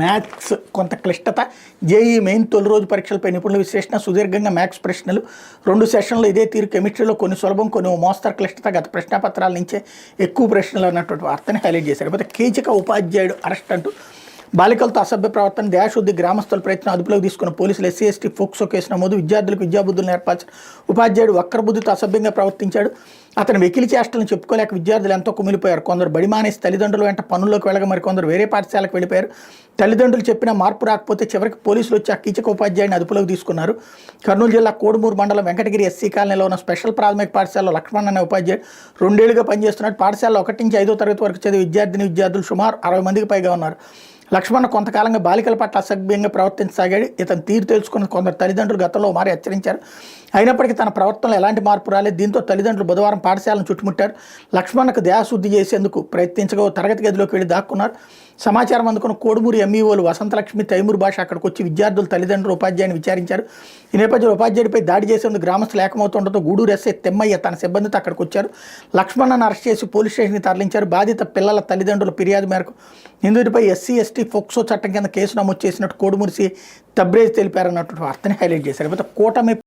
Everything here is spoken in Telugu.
మ్యాథ్స్ కొంత క్లిష్టత, జేఈ మెయిన్ తొలి రోజు పరీక్షలపై నిపుణుల విశ్లేషణ, సుదీర్ఘంగా మ్యాథ్స్ ప్రశ్నలు, 2 సెషన్లు ఇదే తీరు. కెమిస్ట్రీలో కొన్ని సులభం, కొన్ని మోస్తరు క్లిష్టత, గత ప్రశ్నాపత్రాల నుంచే ఎక్కువ ప్రశ్నలు అన్నటువంటి వార్తని హైలైట్ చేశారు. అయితే కీచక ఉపాధ్యాయుడు అరెస్ట్ అంటూ బాలికలతో అసభ్య ప్రవర్తన, దేశశుద్ధి, గ్రామస్తుల ప్రయత్నం అదుపులోకి తీసుకున్న పోలీసులు ఎస్సీ ఎస్టీ ఫోక్సో కేసు నమోదు. విద్యార్థులకు విద్యాబుద్ధులు నేర్పాల్సిన ఉపాధ్యాయుడు వక్రబుద్ధితో అసభ్యంగా ప్రవర్తించాడు. అతను వెకిలి చేష్టలను చెప్పుకోలేక విద్యార్థులు ఎంతో కుమిలిపోయారు. కొందరు బడి మానేసి తల్లిదండ్రులు వెంట పనుల్లోకి వెళ్ళగా మరికొందరు వేరే పాఠశాలకు వెళ్ళిపోయారు. తల్లిదండ్రులు చెప్పిన మార్పు రాకపోతే చివరికి పోలీసులు వచ్చి ఆ కీచక ఉపాధ్యాయుడిని అదుపులోకి తీసుకున్నారు. కర్నూలు జిల్లా కోడుమూరు మండలం వెంకటగిరి ఎస్సీ కాలనీలో ఉన్న స్పెషల్ ప్రాథమిక పాఠశాలలో లక్ష్మణ్ అనే ఉపాధ్యాయుడు 2 ఏళ్లుగా పనిచేస్తున్నాడు. పాఠశాలలో 1 నుంచి 5వ తరగతి వరకు చదివే విద్యార్థులు సుమారు 60 మందికి పైగా ఉన్నారు. లక్ష్మణ్ కొంతకాలంగా బాలికల పట్ల అసభ్యంగా ప్రవర్తించసాగాడు. ఇతను తీరు తెలుసుకున్న కొందరు తల్లిదండ్రులు గతంలో మారి హెచ్చరించారు. అయినప్పటికీ తన ప్రవర్తనలో ఎలాంటి మార్పు రాలేదు. దీంతో తల్లిదండ్రులు బుధవారం పాఠశాలను చుట్టుముట్టారు. లక్ష్మణ్కు దేహశుద్ధి చేసేందుకు ప్రయత్నించగా తరగతి గదిలోకి వెళ్ళి దాక్కున్నారు. సమాచారం అందుకున్న కోడుమూరు ఎంఈఓలు వసంతలక్ష్మి, తైమూరు భాష అక్కడికి వచ్చి విద్యార్థులు తల్లిదండ్రులు ఉపాధ్యాయుని విచారించారు. ఈ నేపథ్యంలో ఉపాధ్యాయుడిపై దాడి చేసేందుకు గ్రామస్తులు ఏకమవుతుండటంతో గూడూరు ఎస్ఐ తెమ్మయ్య తన సిబ్బందితో అక్కడికి వచ్చారు. లక్ష్మణ్ను అరెస్ట్ చేసి పోలీస్ స్టేషన్కి తరలించారు. బాధిత పిల్లల తల్లిదండ్రుల ఫిర్యాదు మేరకు నిందితుడిపై ఎస్సీ ఎస్టీ ఫోక్సో చట్టం కింద కేసు నమోదు చేసినట్టు కోడుమూరి తబ్రేజ్ తెలిపారన్నటువంటి వార్తని హైలైట్ చేశారు. కూటమి